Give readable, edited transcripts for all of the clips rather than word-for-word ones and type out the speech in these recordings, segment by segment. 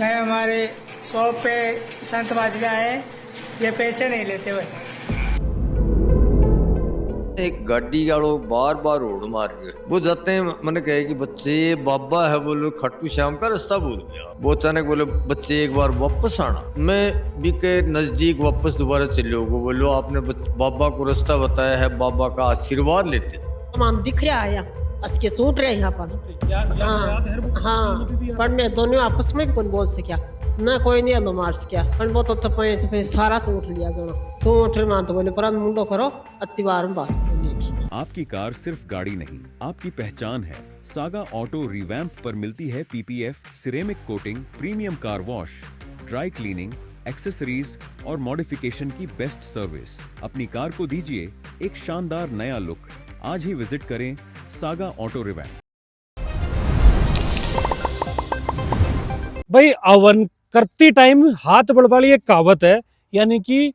नए हमारे शॉप पे संत बाजगा है, ये पैसे नहीं लेते हुए। एक गाड़ी वालों बार बार रोड मार रहे वो जाते हैं। मैंने कहा कि बच्चे बाबा है बोलो खट्टू श्याम का रास्ता भूल गया। वो अचानक बोले बच्चे एक बार वापस आना। मैं भी के नजदीक वापस दोबारा चले हो बोलो आपने बाबा को रास्ता बताया है, बाबा का आशीर्वाद लेते। सामान दिख रहा है असके चोट रहे यहाँ पर। हाँ पर मैं दोनों आपस में भी कौन बोल सकिया ना, कोई नहीं आलो मार सकिया पर वो तो चपे सारा चोट लिया दोनों चोट मान तो बोले पर मुंडो करो अति बार में बात बोलेगी। आपकी कार सिर्फ गाड़ी नहीं, आपकी पहचान है। सागा ऑटो रिवैम्प पर मिलती है PPF, ceramic coating, premium car wash, dry cleaning, accessories और मॉडिफिकेशन की बेस्ट सर्विस। अपनी कार को दीजिए एक शानदार नया लुक। आज ही विजिट करें सागा ऑटो रिवैम्प। भाई अवन करती टाइम हाथ बड़बाड़ी एक कहावत है, यानी कि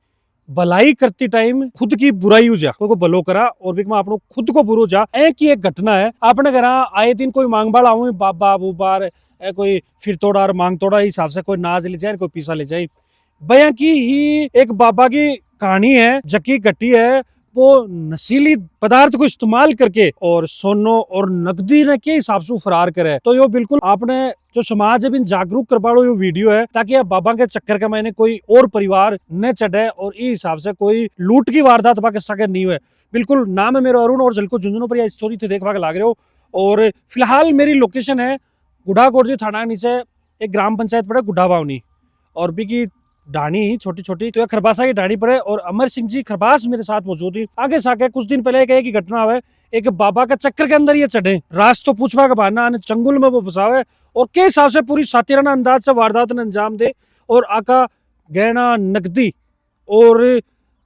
भलाई करती टाइम खुद की बुराई हो जा, कोई को भलो करा और भी आपनो खुद को बुरो जा। ए की एक घटना है आपने घर आए दिन कोई मांग बाड़ आऊ बाबा बुबार कोई फिर तोड़ा और मांग तोड़ा हिसाब से कोई नाज ले जाए कोई पीसा ले जाए। भैया की ही एक बाबा की कहानी है, जकी घटी है। वो नशीली पदार्थ को इस्तेमाल करके और सोनो और नकदी ने के हिसाब से फरार करे। तो यो बिल्कुल आपने जो समाज है जागरूक कर पाड़ो यो वीडियो है, ताकि आप बाबा के चक्कर का मैंने कोई और परिवार न चढ़े और इस हिसाब से कोई लूट की वारदात बाके सके नहीं हुए। बिल्कुल नाम है मेरा अरुण और जलको झुंझुनू पर यह स्टोरी थे देखवा के लाग रहे हो। और फिलहाल मेरी लोकेशन है गुढ़ाकोटजी थाना नीचे एक ग्राम पंचायत पड़े गुढ़ा बावनी और भी की ढाणी छोटी छोटी तो खरबासा की ढाणी पड़े। और अमर सिंह जी खरबास मेरे साथ मौजूद ही आगे साके कुछ दिन पहले एक घटना हुआ, एक बाबा का चक्कर के अंदर ये चढ़े रास तो पूछवा का बहाना चंगुल में वो फंसावे और के हिसाब से पूरी सातिराना अंदाज से वारदात ने अंजाम दे और आका गहना नकदी और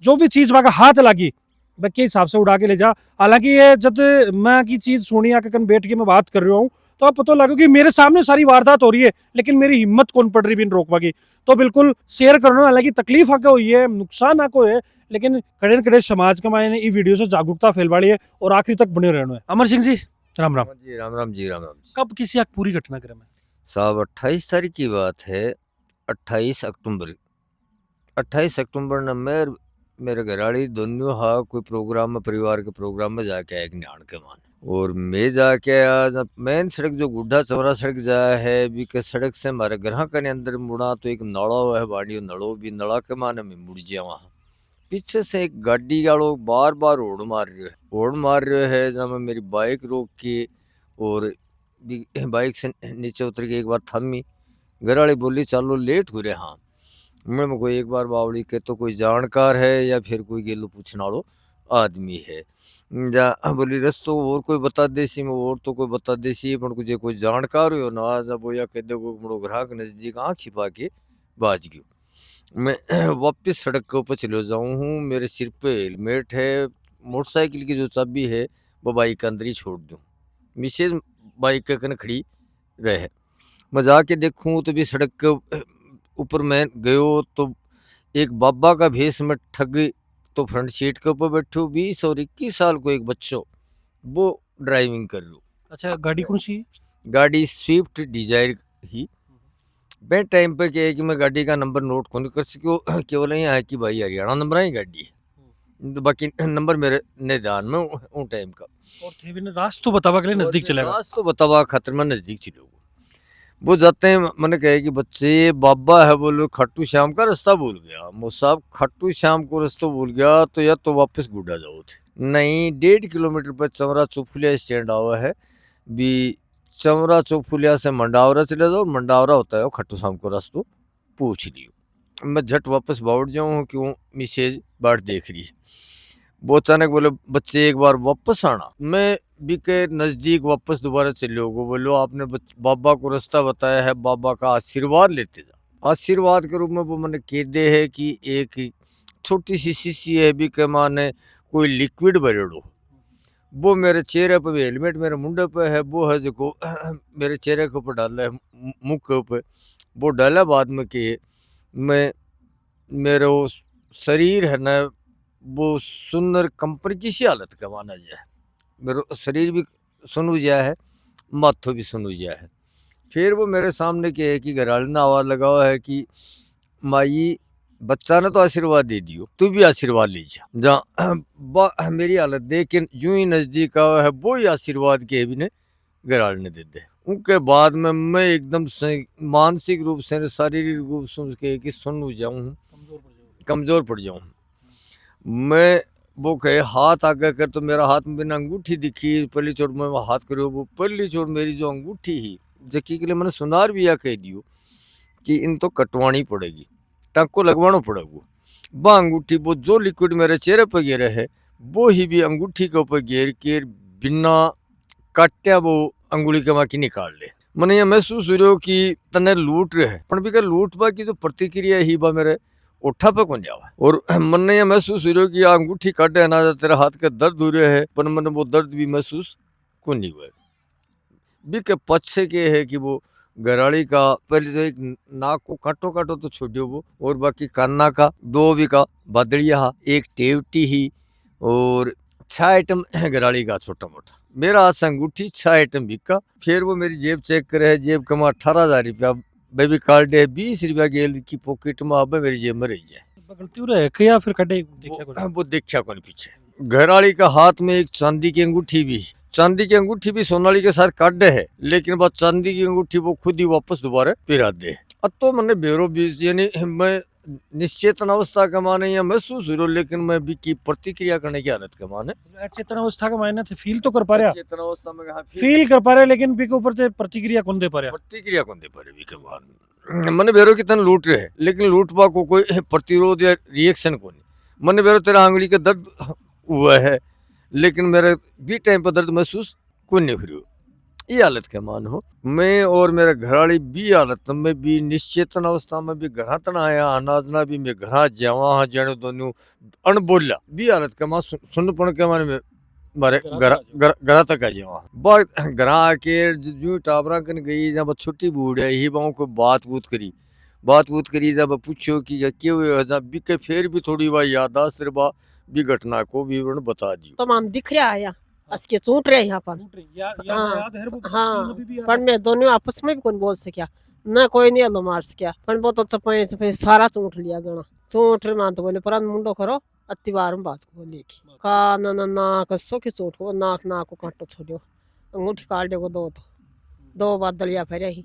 जो भी चीज वहां हाथ लगी वह के हिसाब से उड़ा के ले जा। हालांकि ये जब मैं की चीज सुनी आके कन बैठ के मैं बात कर रहा हूँ तो आप पता लगे कि मेरे सामने सारी वारदात हो रही है, लेकिन मेरी हिम्मत कौन पड़ रही बिन रोकवा की। तो बिल्कुल शेयर करना, हालांकि तकलीफ आके हुई है, नुकसान आको है, लेकिन कड़े न कड़े समाज का मैंने इस वीडियो से जागरूकता फैलवाड़ी है और आखिरी तक बने रहना है। अमर सिंह जी राम राम जी राम राम जी राम राम। कब किसी आग पूरी घटनाक्रम है साहब 28 तारीख की बात है। 28 अक्टूबर 28 अक्टूबर न मेरे घराड़ी दोनों हा कोई प्रोग्राम में परिवार के प्रोग्राम में जाके आए न्याण के मान और मैं जाके आज मेन सड़क जो गुड्ढा चौरा सड़क जाया है भी के सड़क से हमारे घर के अंदर मुड़ा तो एक नड़ा है बाड़ी नड़ो भी नड़ा के माने में मुड़ जा। वहाँ पीछे से एक गाड़ी वालों बार बार होड़ मार रहे है जब मेरी बाइक रोक के और बाइक से नीचे उतर के एक बार थमी। घर वाली बोली चलो लेट हो रहे। हाँ मैं कोई एक बार बावड़ी के तो कोई जानकार है या फिर कोई गेलो पूछने वालो आदमी है जा बोली रस्तो और कोई बता देसी में और तो कोई बता देसी पर कुछ कोई जानकार हो ना जब या कह दो बड़ो ग्राहक नजदीक आँख छिपा के बाज गयो। मैं वापस सड़क के ऊपर चले जाऊँ हूँ, मेरे सिर पे हेलमेट है, मोटरसाइकिल की जो चाबी है वो बाइक के अंदर ही छोड़ दूँ। मिसेज बाइक के कन खड़ी रहे, मैं जाके देखूँ तो भी सड़क के ऊपर मैं गयो तो एक बाबा का भेष में ठग तो फ्रंट सीट के ऊपर बैठो 20 और 21 साल को एक बच्चों वो ड्राइविंग कर लो। अच्छा गाड़ी कौन सी? गाड़ी स्विफ्ट डिजायर ही। मैं टाइम पे क्या है कि मैं गाड़ी का नंबर नोट कौन कर सको, केवल यहाँ है कि भाई हरियाणा नंबर ही गाड़ी है, बाकी नंबर मेरे नहीं ध्यान में उन टाइम का। और थे भी रास्ता तो बतावा के लिए नजदीक चलेगा, रास्ता तो बतावा खतर में नजदीक चलो वो जाते हैं। मैंने कहा कि बच्चे बाबा है बोलो खट्टू श्याम का रास्ता भूल गया। वो साहब खट्टू श्याम को रास्ता भूल गया तो या तो वापस गुड्डा जाओ थे नहीं 1.5 किलोमीटर पर चमरा चौफुलिया स्टैंड आवा है भी चमरा चौफुलिया से मंडावरा चले जाओ, मंडावरा होता है खट्टू श्याम को रास्ता पूछ लियो। मैं झट वापस बाउट जाऊँ क्यों मिसेज बाट देख रही है। वो अचानक बोले बच्चे एक बार वापस आना। मैं भी के नजदीक वापस दोबारा चले हो बोलो आपने बाबा को रास्ता बताया है, बाबा का आशीर्वाद लेते जा। आशीर्वाद के रूप में वो मैंने कह दे है कि एक छोटी सी शीशी है भी के माने कोई लिक्विड भरेड़ो, वो मेरे चेहरे पे भी हेलमेट मेरे मुंडे पे है वो है जो मेरे चेहरे के ऊपर डाला है मुँह के ऊपर वो डाला। बाद में कि मैं मेरे वो शरीर है ना वो सुंदर कंपनी किसी हालत का माना जाए, मेरा शरीर भी सुन जाए है, माथो भी सुन जाए है। फिर वो मेरे सामने के एक ही घरवाले ने आवाज लगा हुआ है कि माई बच्चा ने तो आशीर्वाद दे दियो, तू भी आशीर्वाद लीजिए। जहाँ मेरी हालत देख के यूं ही नजदीक आवा है, वो ही आशीर्वाद के भी ने घरवाले ने दे दे। उनके बाद में मैं एकदम से मानसिक रूप से शारीरिक रूप से उसके कि सुन जाऊँ, कमजोर पड़ जाऊँ। मैं वो कहे हाथ आगे कर, तो मेरा हाथ में बिना अंगूठी दिखी, पहली चोट में हाथ करो, वो पहली चोट मेरी जो अंगूठी ही जकी के लिए मैंने सुनार भी या कह दियो कि इन तो कटवानी पड़ेगी, टाँको लगवाना पड़ेगा। वह अंगूठी वो जो लिक्विड मेरे चेहरे पर गिरे है वो ही भी अंगूठी के ऊपर गिर के बिना काट्या वो अंगुली के माँ की निकाल ले। मैंने यह महसूस हो रहा कि तने लूट रहे है, पर भी लूट बा की जो प्रतिक्रिया ही बा मेरे उठा पे कौन जावा। और मन यह महसूस हो रहा कि अंगूठी काटे ना तेरा हाथ के दर्द हो रहे है, पर मैंने वो दर्द भी महसूस को नहीं हुआ। भी के पछे के है कि वो घराड़ी का पहले जो एक नाक को काटो काटो तो छोड़ियो वो, और बाकी कान्ना का दो भी का बदड़िया, एक टेवटी ही, और 6 आइटम घराड़ी का छोटा मोटा। मेरा हाथ से अंगूठी 6 आइटम बिका। फिर वो मेरी जेब चेक करे, जेब कमा 18,000 रुपया, बेबी कार्ड है 20 रुपया गेल की पॉकेट में, अब मेरी जेब में रह जाए। गलती रहे कि या फिर कटे वो देखा कौन पीछे। घराड़ी का हाथ में एक चांदी की अंगूठी भी, चांदी की अंगूठी भी सोनाली के साथ काटे है, लेकिन बस चांदी की अंगूठी वो खुद ही वापस दोबारा पिरा दे। अब तो मैंने बेरो बीज यानी मैं निश्चेतन अवस्था का माने या महसूस हो, लेकिन मैं भी की प्रतिक्रिया करने की हालत का माने। चेतन अवस्था का मायने थे फील तो कर पा रहा, चेतन अवस्था में फील कर पा रहे, लेकिन भी के ऊपर ते प्रतिक्रिया कौन दे पा रहा, प्रतिक्रिया कौन दे पा रहे भी के बाद मैंने बेरो की तन लूट रहे, लेकिन लूटपा को कोई प्रतिरोध या रिएक्शन को नहीं। मैंने बेरो तेरा आंगली का दर्द हुआ है, लेकिन मेरे भी टाइम पर दर्द महसूस कोई नहीं हो रही। ये हालत के मान हो। मैं और मेरे घराड़ी भी हालत में भी निश्चेतन अवस्था में भी घर तना आया, अनाजना भी मैं घर जावा जाने दोनों अनबोला भी हालत के मान सुनपण के मान में मारे घर तक आ जावा। बात घर आके जो टाबरा कन गई, जब छोटी बूढ़ है ही बाओ को बात बूत करी जब पूछो कि क्यों हुआ, जब भी के फिर भी थोड़ी बार यादाश्त बा भी घटना को विवरण बता दी। तमाम दिख रहा है असके चूट रहे यहाँ पर। हाँ, पर मैं दोनों आपस में भी कौन बोल सकिया, न कोई नहीं हलो मार सकिया, पर बहुत अच्छा पैसे सारा चूट लिया गणा। चूट मान तो बोले पर मुंडो करो अति बार में बात को बोले की का न नाक सो की चूट को नाक को काटो छोड़ो, अंगूठी काट दे को दो बादलिया फिर ही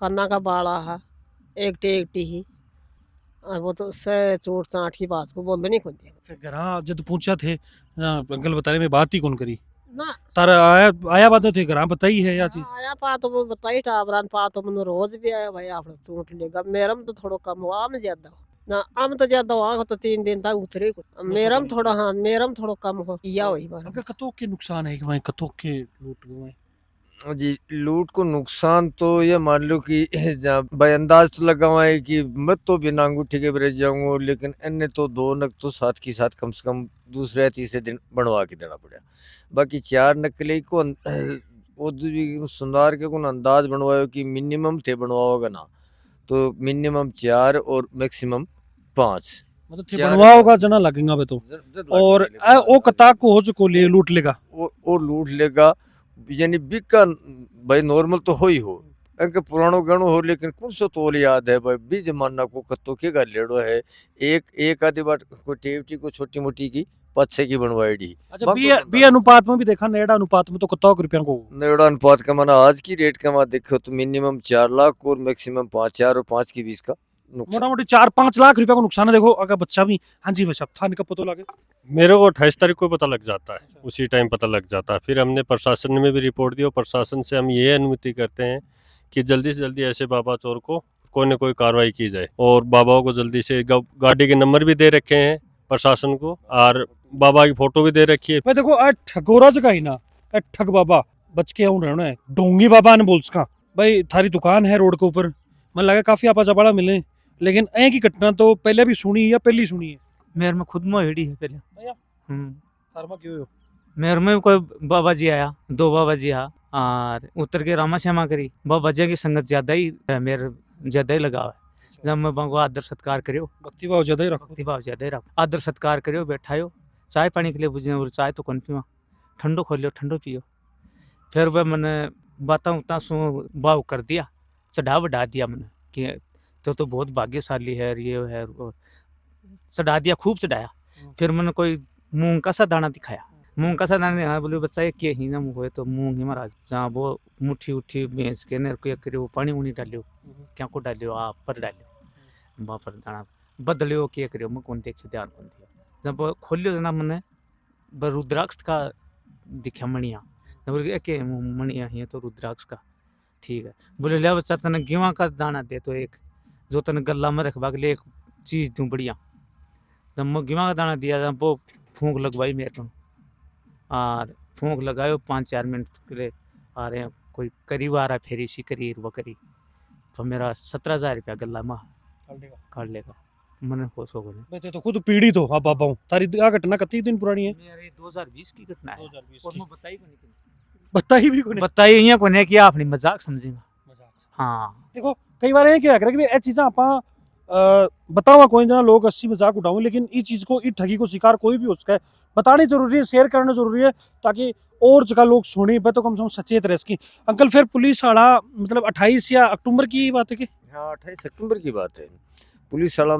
काना का बाड़ा है एक टेकटी ही, और वो तो से चोट चाट की बात को बोल नहीं कौन दिया। फिर घर जब पूछा थे अंकल बताने में बात ही कौन करी ना, तारा आया बात थे घर बताई है या चीज आया पा तो मैं बताई टाबरान पा तो मन रोज भी आया भाई आपने चोट लेगा। मेरा में तो थोड़ा कम हुआ, में ज्यादा हो ना, आम तो ज्यादा हुआ तो 3 दिन तक उतरे को, मेरा में थोड़ा, हाँ मेरा में थोड़ा कम हो या वही बार। अंकल कतो के नुकसान है कि भाई कतो के लूट गए जी। लूट को नुकसान तो ये मान लो कि भाई अंदाज तो लगा हुआ है कि मैं तो बिना अंगूठी के बरस जाऊंगा, लेकिन इन्हें तो 2 नग तो साथ की साथ कम से कम दूसरे तीसरे दिन बनवा के देना पड़ा। बाकी 4 नकली को सुनार के को अंदाज बनवायो कि मिनिमम थे बनवाओगा ना तो मिनिमम 4 और मैक्सिमम 5 मतलब थे बनवाओगा जना लगेगा बे तो, और ओ कता को हो चुको ले लूट लेगा, वो लूट लेगा। यानी बिका भाई नॉर्मल तो हो ही हो, इनके पुरानो गणो हो, लेकिन कौन सो तोल याद है भाई बी जमाना को कत्तो के का लेड़ो है। एक आधी बार को टेवटी को छोटी मोटी की पच्छे की बनवाई। अच्छा बी अनुपात में भी देखा, नेड़ा अनुपात में तो कतो रुपया को नेड़ा अनुपात का माना आज की रेट का माना देखो तो मिनिमम 4 लाख और मैक्सिमम 5, 4 और 5 के बीच का मोटा मोटी 4-5 लाख रुपया का नुकसान है। देखो अगर बच्चा भी, हाँ जी भाई साहब थाने का पता लगे मेरे को 28 तारीख को पता लग जाता है, उसी टाइम पता लग जाता है। फिर हमने प्रशासन में भी रिपोर्ट दी और प्रशासन से हम ये अनुमति करते हैं कि जल्दी से जल्दी ऐसे बाबा चोर को कोई न कोई कार्रवाई की जाए, और बाबाओं को जल्दी से गाड़ी के नंबर भी दे रखे हैं प्रशासन को, और बाबा की फोटो भी दे रखी है। भाई देखो ठगोरा जगह ही ना ठग बाबा बच के आऊँ रहना है, डोंगी बाबा ने बोल सका भाई थारी दुकान है रोड के ऊपर, मन लगा काफी आपा चपाड़ा मिले, लेकिन ऐ की घटना तो पहले भी सुनी या पहली सुनी है? मेरे में खुद में हेड़ी है पहले। थारमा क्यों हो? मेरे में कोई बाबा जी आया, 2 बाबा जी आ और उतर के रामा श्यामा करी, बाबा जी की संगत ज्यादा ही मेरे ज्यादा ही लगा है। जब मैं बाबा आदर सत्कार करियो, भक्ति भाव ज्यादा ही रखो, भक्ति भाव ज्यादा ही रखो, आदर सत्कार करियो, बैठायो, चाय पानी के लिए बुझे, और चाय तो कौन पियो, ठंडो खोलियो ठंडो पियो। फिर वह मैंने बाता उतना सो भाव कर दिया, चढ़ा बढ़ा दिया मैंने कि तो बहुत भाग्यशाली है ये है, वो चढ़ा दिया, खूब चढ़ाया। फिर मैंने कोई मूंग का सा दाना दिखाया, मूंग का सा दाना, हाँ बोले बच्चा ये क्या ही ना हुए तो मूंग ही महाराज, जहाँ वो मुट्ठी उठी भैंस के ने वो पानी उनी डालियो, क्या को डालियो आप पर डालियो, वहाँ पर दाना बदलियो क्या करियो, मैं कौन देखियो ध्यान कौन दिया। जब खोलियो जना मैंने रुद्राक्ष का दिखा मणिया, बोले के मणिया है तो रुद्राक्ष का, ठीक है। बोले लिया बच्चा तने गेवा का दाना दे तो एक, जो तने गला में रखवा के लिए एक चीज़ दूँ बढ़िया। जब मैं गेवा का दाना दिया, जब वो फूंक लगवाई मेरे को, और फूंक लगायो 5-4 मिनट के लिए आ रहे हैं, कोई करीब आ रहा है फेरी सी करीब वो करी, तो मेरा 17,000 रुपया गला में काट लेगा। मैंने होश हो गए। मैं तो खुद पीड़ित हो, हाँ बाबा हूँ। तारी आ घटना कितनी दिन पुरानी है? मेरे 2020 की घटना है, 2020 और की। मैं बताई को नहीं, बताई भी कोनी। बताई यहाँ को नहीं कि आपने मजाक समझेगा। हाँ देखो कई बार ये क्या करे कि ये चीज़ां आपा बतावा कोई जना लोग अस्सी मजाक उठाऊं, लेकिन इस चीज को, इस ठगी को शिकार कोई भी हो सके, बतानी जरूरी है, शेयर करना जरूरी है, ताकि और जगह लोग सुने पे तो कम से कम सचेत रह सकें। अंकल फिर पुलिस वाला मतलब 28 या अक्टूबर की बात है कि? हाँ 28 सितंबर की बात है। पुलिस वाला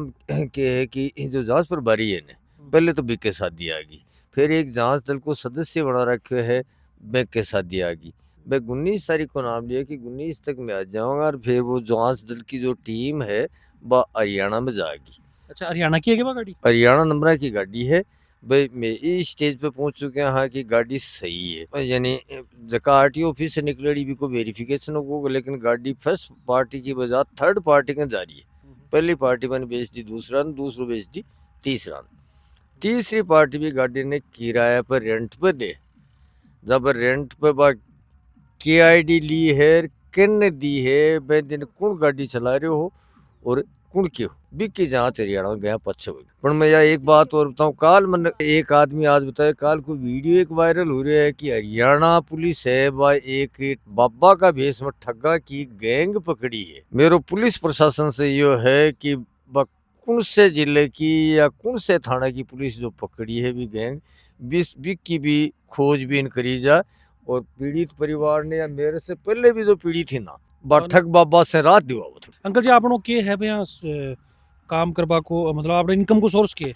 के है कि जो जांच प्रभारी है ने पहले तो बीके शादी आ गई, फिर एक जांच दल को सदस्य बना रखे है, बैंक के शादी आ गई। मैं 19 तारीख को नाम लिया कि 19 तक मैं आ जाऊंगा, और फिर वो जांच दल की जो टीम है वह हरियाणा में जाएगी। अच्छा हरियाणा की है क्या गाड़ी? हरियाणा नंबर की गाड़ी है भाई। मैं इस स्टेज पे पहुंच चुके हैं हाँ कि गाड़ी सही है, यानी जका आरटीओ ऑफिस से निकलेगी भी को वेरिफिकेशन होगा, लेकिन गाड़ी फर्स्ट पार्टी की बजाय थर्ड पार्टी के जा रही है। पहली पार्टी मैंने बेच दी दूसरा, दूसरों बेच दी तीसरा, तीसरी पार्टी भी गाड़ी ने किराया पर रेंट पे दे। जब रेंट पे बा के आईडी ली है, किन दी है, मैं दिन कौन गाड़ी चला रहे हो और कौन क्यों बिकी जांच हरियाणा गया पच्छे हुए। पर मैं यह एक बात और बताऊं, काल मन एक आदमी आज बताया, काल को वीडियो एक वायरल हो रहा है कि हरियाणा पुलिस है वह एक बाबा का भेष में ठगा की गैंग पकड़ी है। मेरे पुलिस प्रशासन से यो है कि कौन से जिले की या कौन से थाना की पुलिस जो पकड़ी है भी गैंग, बिक की भी खोजबीन करी जाए, और पीड़ित परिवार ने या मेरे से पहले भी जो पीड़ित थी ना ठग बाबा से रात दिवा। अंकल जी आपनो के है भैया काम करवा को, मतलब आपने इनकम को सोर्स के?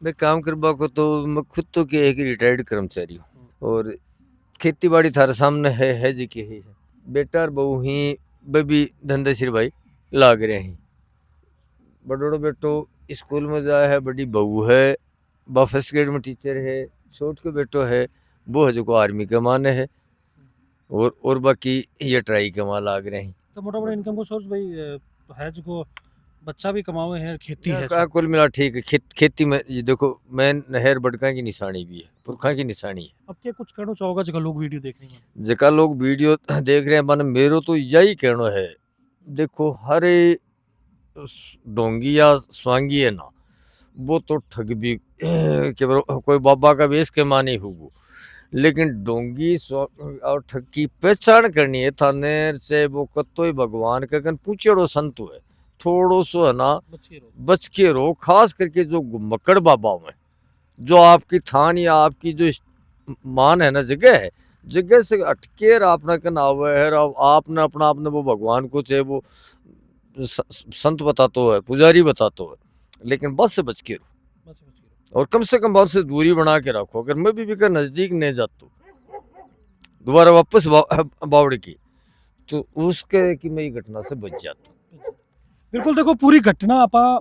मैं काम करवा को तो मैं खुद तो के एक रिटायर्ड कर्मचारी हूँ, और खेती बाड़ी थारे सामने है जी के है। बेटा और बहू ही बेबी धंधे सिर भाई लाग रहे हैं। बड़ोड़ो बेटो स्कूल में जाए है, बड़ी बहू है वह फर्स्ट ग्रेड में टीचर है, छोट के बेटो है वो है जो को आर्मी के माने है, और बाकी ये ट्राई कमा लाग रहे हैं। तो मोटा मोटा इनकम को सोर्स भाई है जो बच्चा भी कमावे हैं, खेती है का कुल मिला ठीक है। खेती में ये देखो मैं नहर बड़का की निशानी भी है, पुरखा की निशानी है। अब क्या कुछ कहना चाहोगा जगह लोग वीडियो देख रहे हैं? जगह लोग वीडियो देख रहे हैं, मन मेरो तो यही कहना है, देखो हर डोंगी या स्वांगी है ना, वो तो ठग भी कोई बाबा का वेश के माने होगो, लेकिन डोंगी और ठग की पहचान करनी है थाने से। वो कतो ही भगवान का कन पूछेड़ो संत है, थोड़ो सो है ना बच के रहो, खास करके जो मकड़ बाबा में, जो आपकी थान या आपकी जो मान है ना जगह है, जगह से अटके अपना कन आवे है, आपने अपना आपने वो भगवान को चाहे वो संत बताते है, पुजारी बताते है, लेकिन बस से बच के रहो, और कम से कम बहुत से दूरी बना के रखो। अगर मैं भी का नजदीक नहीं जाता दोबारा वापस बावड़ की, तो उसके कि मैं ये घटना से बच जाता। बिल्कुल देखो पूरी घटना आपा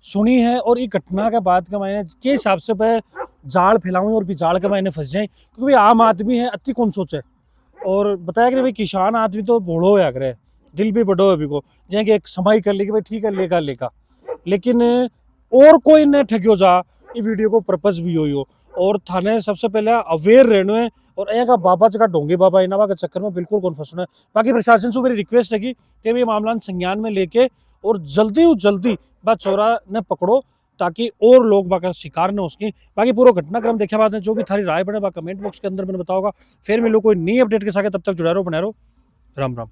सुनी है, और ये घटना के बाद का मैंने के हिसाब से पे जाल फैलाऊं और भी जाल के मैंने फंस जाए, क्योंकि आम आदमी है अति कौन सोचे। और बताया कि भाई किसान आदमी तो बूढ़ो है, अगर दिल भी बड़ो है अभी को जहाँ कि एक समाई कर लेगी भाई ठीक है लेगा, लेकिन और कोई ने ठगियो जा, ये वीडियो को पर्पज भी हो, और थाने सबसे पहले अवेयर रहना है, और यहाँ का बाबा जगह ढोंगे बाबा इनावा के चक्कर में बिल्कुल कौन फंसना है। बाकी प्रशासन से मेरी रिक्वेस्ट है कि ये मामला संज्ञान में लेके और जल्दी बा चोरा ने पकड़ो, ताकि और लोग बाका शिकार न हो सके। बाकी पूरा घटनाक्रम देखा बाद में जो भी थारी राय बने बा कमेंट बॉक्स के अंदर मैंने बताओगा। फिर मिलो कोई नई अपडेट के साथ, तब तक जुड़ा रहो, बना रहो। राम राम।